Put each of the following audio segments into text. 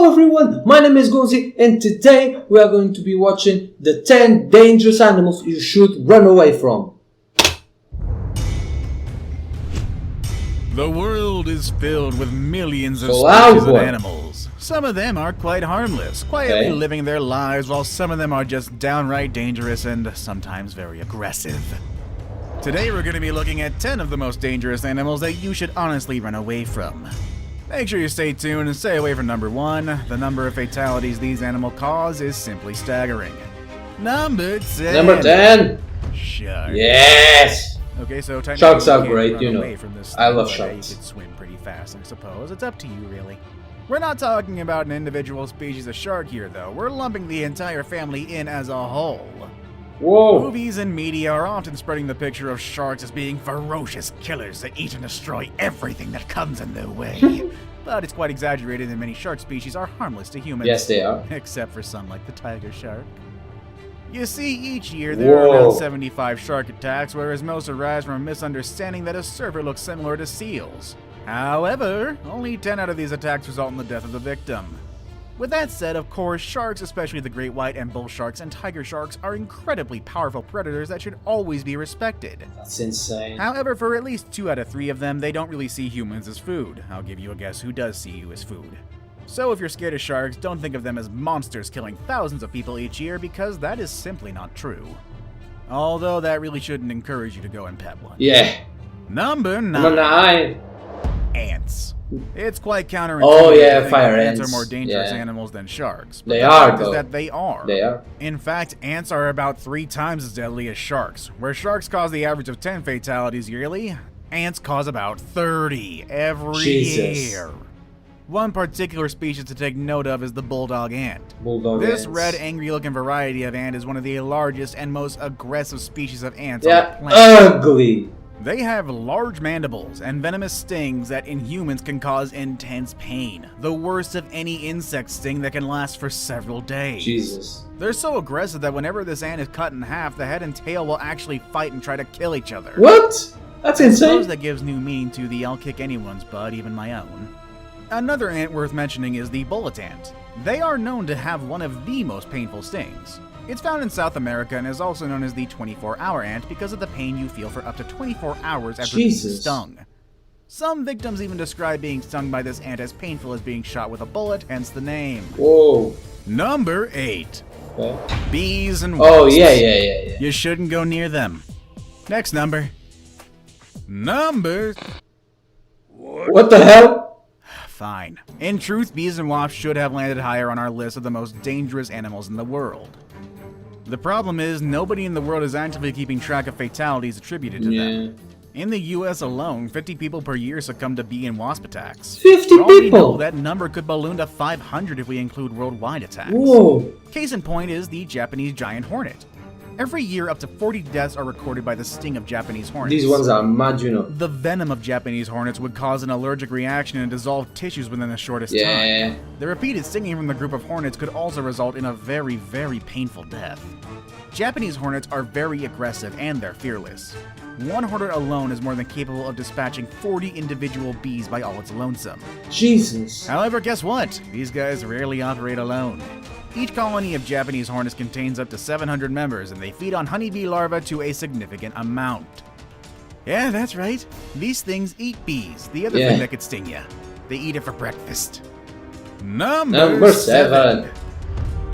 Hello everyone, my name is Gonzii and today we are going to be watching the 10 dangerous animals you should run away from. The world is filled with millions of species of animals. Some of them are quite harmless, quietly living their lives, while some of them are just downright dangerous and sometimes very aggressive. Today we're going to be looking at 10 of the most dangerous animals that you should honestly run away from. Make sure you stay tuned and stay away from number 1. The number of fatalities these animals cause is simply staggering. Number 10. Number 10. Sharks. Yes. Okay, so sharks are great, you know. I love sharks. You could swim pretty fast, I suppose. It's up to you, really. We're not talking about an individual species of shark here, though. We're lumping the entire family in as a whole. Whoa. Movies and media are often spreading the picture of sharks as being ferocious killers that eat and destroy everything that comes in their way. But it's quite exaggerated, and many shark species are harmless to humans. Yes, they are. Except for some like the tiger shark. You see, each year there are around 75 shark attacks, whereas most arise from a misunderstanding that a surfer looks similar to seals. However, only 10 out of these attacks result in the death of the victim. With that said, of course, sharks, especially the great white and bull sharks and tiger sharks, are incredibly powerful predators that should always be respected. That's insane. However, for at least 2 out of 3 of them, they don't really see humans as food. I'll give you a guess who does see you as food. So if you're scared of sharks, don't think of them as monsters killing thousands of people each year, because that is simply not true. Although that really shouldn't encourage you to go and pet one. Yeah. Number 9. Number 9. Ants. It's quite counterintuitive. Oh yeah, to think fire ants ants are more dangerous animals than sharks. But they the are, fact though. is that they are. They are. In fact, ants are about 3 times as deadly as sharks. Where sharks cause the average of 10 fatalities yearly, ants cause about 30 every year. One particular species to take note of is the bulldog ant. This red, angry-looking variety of ant is one of the largest and most aggressive species of ants on the planet. Ugly. They have large mandibles and venomous stings that in humans can cause intense pain. The worst of any insect sting that can last for several days. Jesus. They're so aggressive that whenever this ant is cut in half, the head and tail will actually fight and try to kill each other. What? That's insane. I suppose that gives new meaning to the I'll kick anyone's butt, even my own. Another ant worth mentioning is the bullet ant. They are known to have one of the most painful stings. It's found in South America and is also known as the 24-hour ant because of the pain you feel for up to 24 hours after being stung. Some victims even describe being stung by this ant as painful as being shot with a bullet, hence the name. Whoa. Number 8. Okay. Bees and wasps. Oh, yeah. You shouldn't go near them. Next number. Number... What the hell? Fine. In truth, bees and wasps should have landed higher on our list of the most dangerous animals in the world. The problem is, nobody in the world is actively keeping track of fatalities attributed to them. In the US alone, 50 people per year succumb to bee and wasp attacks. 50 For all we people? know, that number could balloon to 500 if we include worldwide attacks. Whoa. Case in point is the Japanese giant hornet. Every year, up to 40 deaths are recorded by the sting of Japanese hornets. These ones are mad, you know. The venom of Japanese hornets would cause an allergic reaction and dissolve tissues within the shortest time. The repeated stinging from the group of hornets could also result in a very, very painful death. Japanese hornets are very aggressive and they're fearless. One hornet alone is more than capable of dispatching 40 individual bees by all its lonesome. Jesus. However, guess what? These guys rarely operate alone. Each colony of Japanese hornets contains up to 700 members, and they feed on honeybee larvae to a significant amount. Yeah, that's right. These things eat bees, the other thing that could sting you. They eat it for breakfast. Number 7.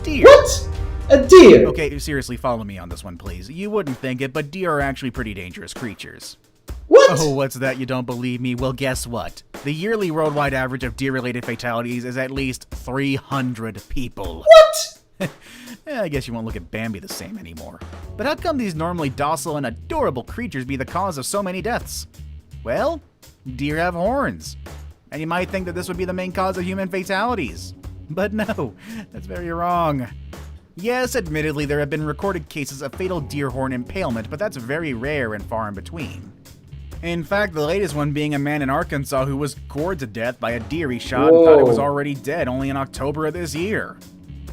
Deer. What? A deer? Okay, seriously, follow me on this one, please. You wouldn't think it, but deer are actually pretty dangerous creatures. What? Oh, what's that? You don't believe me? Well, guess what? The yearly worldwide average of deer-related fatalities is at least 300 people. What? I guess you won't look at Bambi the same anymore. But how come these normally docile and adorable creatures be the cause of so many deaths? Well, deer have horns. And you might think that this would be the main cause of human fatalities. But no, that's very wrong. Yes, admittedly, there have been recorded cases of fatal deer horn impalement, but that's very rare and far in between. In fact, the latest one being a man in Arkansas who was gored to death by a deer he shot and thought it was already dead only in October of this year.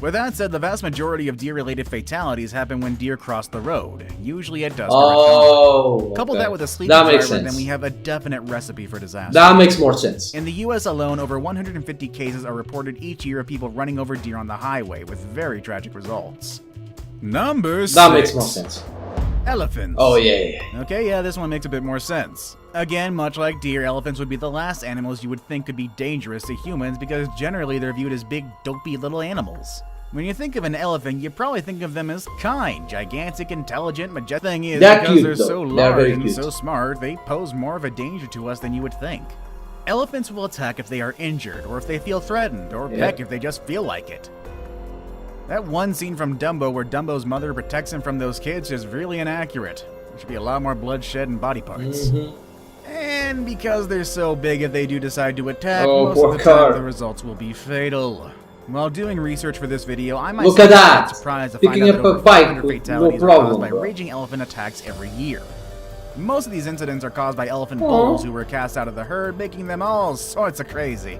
With that said, the vast majority of deer-related fatalities happen when deer cross the road, usually at dusk Oh, or at dawn. Couple that with a sleepy that makes driver, sense. then we have a definite recipe for disaster. That makes more sense. In the US alone, over 150 cases are reported each year of people running over deer on the highway, with very tragic results. Number 6. That makes more sense. Elephants. Oh, yeah. Okay, yeah, this one makes a bit more sense. Again, much like deer, elephants would be the last animals you would think could be dangerous to humans because generally they're viewed as big, dopey little animals. When you think of an elephant, you probably think of them as kind, gigantic, intelligent, majestic. Thing is, They're because cute, they're though. so They're large very and cute. so smart, they pose more of a danger to us than you would think. Elephants will attack if they are injured, or if they feel threatened, or peck if they just feel like it. That one scene from Dumbo where Dumbo's mother protects him from those kids is really inaccurate. There should be a lot more bloodshed and body parts. And because they're so big, if they do decide to attack, most of the time the results will be fatal. While doing research for this video, I myself Look at that! was surprised to find Picking out up that a over bike 500 with no fatalities are problem, caused by bro. raging elephant attacks every year. Most of these incidents are caused by elephant bulls who were cast out of the herd, making them all sorts of crazy.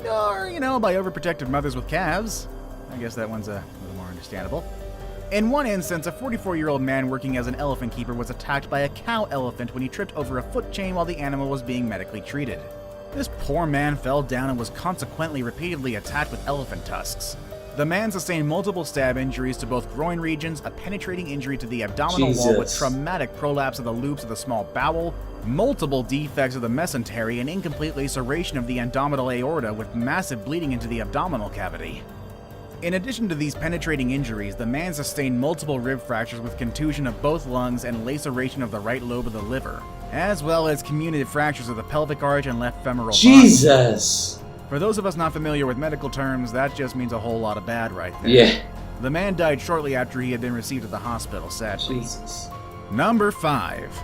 Or, you know, by overprotective mothers with calves. I guess that one's a little more understandable. In one instance, a 44-year-old man working as an elephant keeper was attacked by a cow elephant when he tripped over a foot chain while the animal was being medically treated. This poor man fell down and was consequently repeatedly attacked with elephant tusks. The man sustained multiple stab injuries to both groin regions, a penetrating injury to the abdominal wall with traumatic prolapse of the loops of the small bowel, multiple defects of the mesentery, and incomplete laceration of the abdominal aorta with massive bleeding into the abdominal cavity. In addition to these penetrating injuries, the man sustained multiple rib fractures with contusion of both lungs and laceration of the right lobe of the liver, as well as comminuted fractures of the pelvic arch and left femoral bone. Jesus! For those of us not familiar with medical terms, that just means a whole lot of bad right there. Yeah. The man died shortly after he had been received at the hospital, sadly. Jesus. Number 5.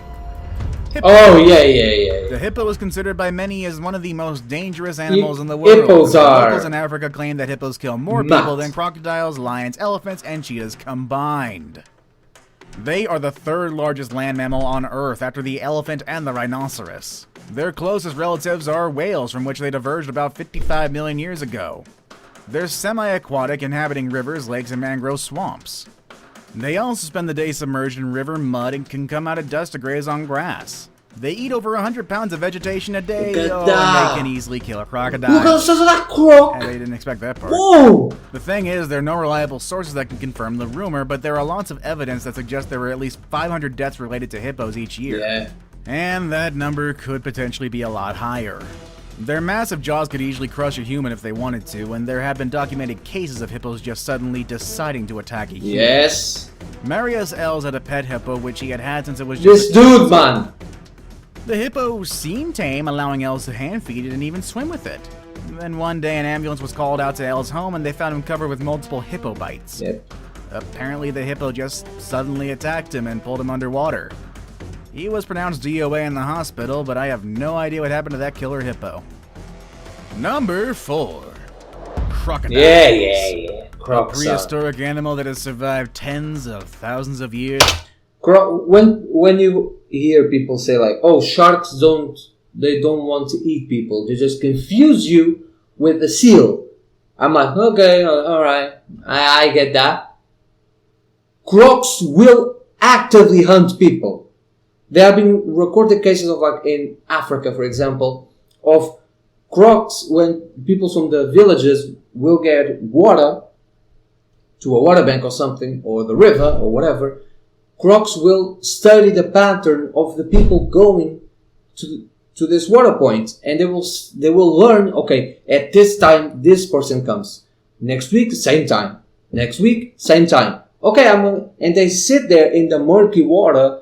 Hippo. Oh, yeah. The hippo is considered by many as one of the most dangerous animals in the world. Hippos are Locals in Africa claim that hippos kill more people than crocodiles, lions, elephants, and cheetahs combined. They are the third largest land mammal on Earth after the elephant and the rhinoceros. Their closest relatives are whales, from which they diverged about 55 million years ago. They're semi-aquatic, inhabiting rivers, lakes, and mangrove swamps. They also spend the day submerged in river mud and can come out at dusk to graze on grass. They eat over 100 pounds of vegetation a day, and they can easily kill a crocodile. Look at the size of that croc! And they didn't expect that part. Whoa! The thing is, there are no reliable sources that can confirm the rumor, but there are lots of evidence that suggests there were at least 500 deaths related to hippos each year. Yeah. And that number could potentially be a lot higher. Their massive jaws could easily crush a human if they wanted to, and there have been documented cases of hippos just suddenly deciding to attack a human. Yes. Marius Els had a pet hippo which he had had since it was This just dude, man. The hippo seemed tame, allowing Els to hand feed it and even swim with it. Then one day an ambulance was called out to Els' home and they found him covered with multiple hippo bites. Yep. Apparently the hippo just suddenly attacked him and pulled him underwater. He was pronounced DOA in the hospital, but I have no idea what happened to that killer hippo. Number 4. Crocodiles. Yeah. Crocs A prehistoric animal that has survived tens of thousands of years. When you hear people say like, oh, sharks don't want to eat people, they just confuse you with a seal. I'm like, okay, alright, I get that. Crocs will actively hunt people. There have been recorded cases of, like, in Africa, for example, of crocs when people from the villages will get water to a water bank or something, or the river, or whatever. Crocs will study the pattern of the people going to this water point, and they will learn, okay, at this time this person comes. Next week, same time. Next week, same time. Okay, and they sit there in the murky water.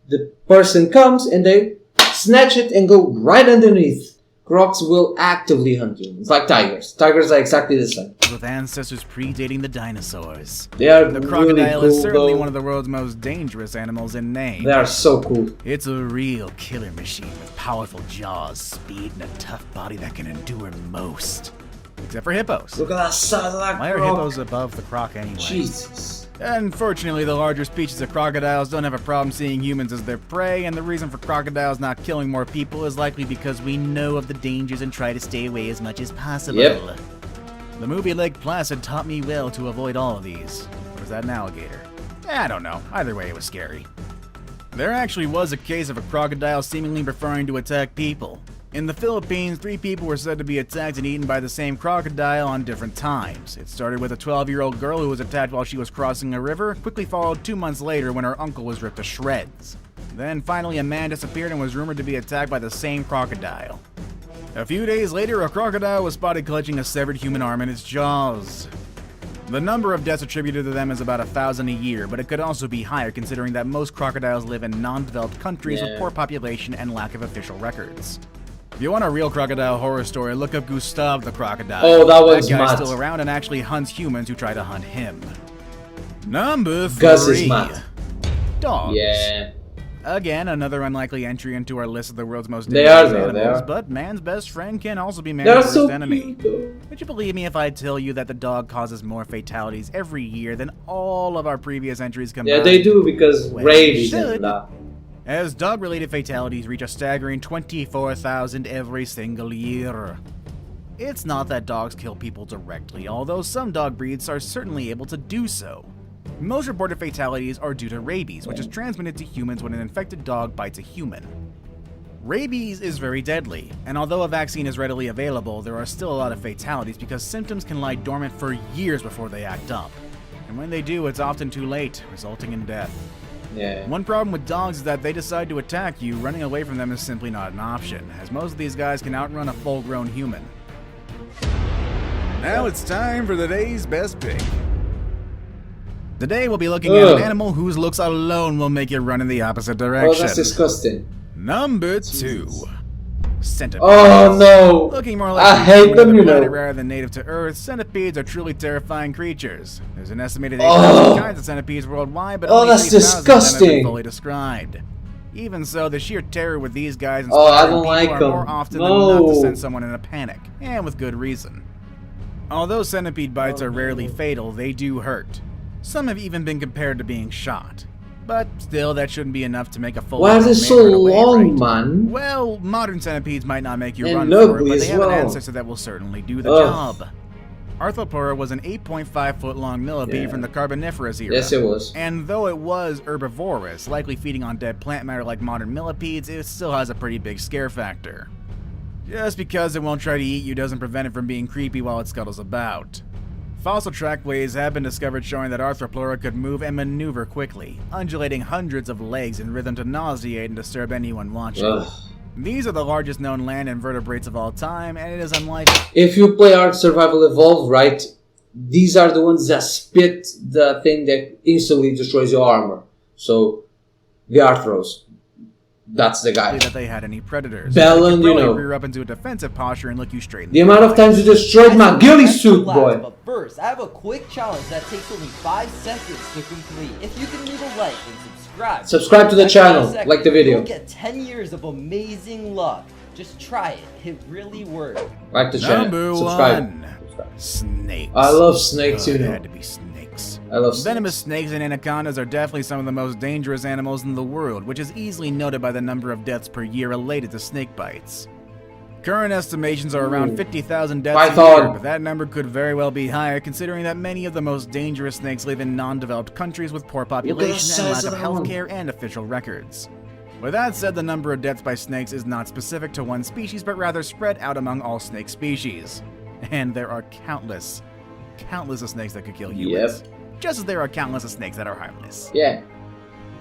The person comes and they snatch it and go right underneath. Crocs will actively hunt you. It's like tigers. Tigers are exactly the same. With ancestors predating the dinosaurs. They are The crocodile really cool, is certainly though. one of the world's most dangerous animals in name. They are so cool. It's a real killer machine with powerful jaws, speed, and a tough body that can endure most. Except for hippos. Look at that size of that Why are croc. hippos above the croc anyway? Jesus. Unfortunately, the larger species of crocodiles don't have a problem seeing humans as their prey, and the reason for crocodiles not killing more people is likely because we know of the dangers and try to stay away as much as possible. Yep. The movie Lake Placid taught me well to avoid all of these. Or is that an alligator? I don't know. Either way, it was scary. There actually was a case of a crocodile seemingly preferring to attack people. In the Philippines, 3 people were said to be attacked and eaten by the same crocodile on different times. It started with a 12-year-old girl who was attacked while she was crossing a river, quickly followed 2 months later when her uncle was ripped to shreds. Then finally a man disappeared and was rumored to be attacked by the same crocodile. A few days later, a crocodile was spotted clutching a severed human arm in its jaws. The number of deaths attributed to them is about 1,000 a year, but it could also be higher considering that most crocodiles live in non-developed countries with poor population and lack of official records. If you want a real crocodile horror story, look up Gustav the crocodile. Oh, that one's That guy's mad. still around and actually hunts humans who try to hunt him. Number 3. Gus is mad. Dogs. Yeah. Again, another unlikely entry into our list of the world's most They dangerous are, though, they animals, are. but man's best friend can also be They're man's worst so enemy. cute, though. Would you believe me if I tell you that the dog causes more fatalities every year than all of our previous entries combined? Yeah, they do because Well, rabies should. and that. As dog-related fatalities reach a staggering 24,000 every single year. It's not that dogs kill people directly, although some dog breeds are certainly able to do so. Most reported fatalities are due to rabies, which is transmitted to humans when an infected dog bites a human. Rabies is very deadly, and although a vaccine is readily available, there are still a lot of fatalities because symptoms can lie dormant for years before they act up. And when they do, it's often too late, resulting in death. Yeah. One problem with dogs is that they decide to attack you. Running away from them is simply not an option, as most of these guys can outrun a full-grown human. Now it's time for the day's best pick. Today we'll be looking at an animal whose looks alone will make you run in the opposite direction. Oh, that's disgusting. Number 2. Centipedes. Oh no! Looking more like I hate them, you planet know. rather than native to Earth, centipedes are truly terrifying creatures. There's an estimated 8,000 kinds of centipedes worldwide, but Oh, only that's 3,000 of them have disgusting. been fully described. Even so, the sheer terror with these guys Oh, I inspiring don't people like are them. more often than not to No. send someone in a panic, and with good reason. Although centipede bites are rarely fatal, they do hurt. Some have even been compared to being shot. But still, that shouldn't be enough to make a full Why is it so long, man? Well, modern centipedes might not make you And run for it, ugly but they as have an well. ancestor that will certainly do the Ugh. job. Arthropleura was an 8.5-foot-long millipede Yeah. from the Carboniferous era. Yes, it was. And though it was herbivorous, likely feeding on dead plant matter like modern millipedes, it still has a pretty big scare factor. Just because it won't try to eat you doesn't prevent it from being creepy while it scuttles about. Fossil trackways have been discovered showing that Arthropleura could move and maneuver quickly, undulating hundreds of legs in rhythm to nauseate and disturb anyone watching. Ugh. These are the largest known land invertebrates of all time, and it is unlikely. If you play Ark Survival Evolved, right, these are the ones that spit the thing that instantly destroys your armor. So, the Arthros. That's the guy. That they had any predators. Bellend, They you could know. probably rear up into a defensive posture and look you straight in The amount of times you destroyed my ghillie suit, boy. But first, I have a quick challenge that takes only 5 seconds to complete. If you can leave a like and subscribe. Subscribe to the After channel, 5 seconds, like the video. You'll get 10 years of amazing luck. Just try it. It really works. Like the channel. Number Subscribe. 1. Snakes. I love snakes, you It know. had to be snakes. I love snakes. Venomous snakes and anacondas are definitely some of the most dangerous animals in the world, which is easily noted by the number of deaths per year related to snake bites. Current estimations are around 50,000 deaths a Python. year, but that number could very well be higher considering that many of the most dangerous snakes live in non-developed countries with poor population and size lack of of that one. healthcare and official records. With that said, the number of deaths by snakes is not specific to one species, but rather spread out among all snake species. And there are countless of snakes that could kill humans. Just as there are countless of snakes that are harmless. Yeah.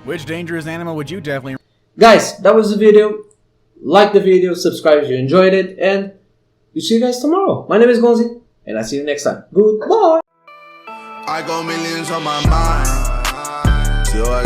Which dangerous animal would you definitely... Guys, that was the video. Like the video, subscribe if you enjoyed it, and we'll see you guys tomorrow. My name is Gonzii, and I'll see you next time. Goodbye. I got millions on my mind. So I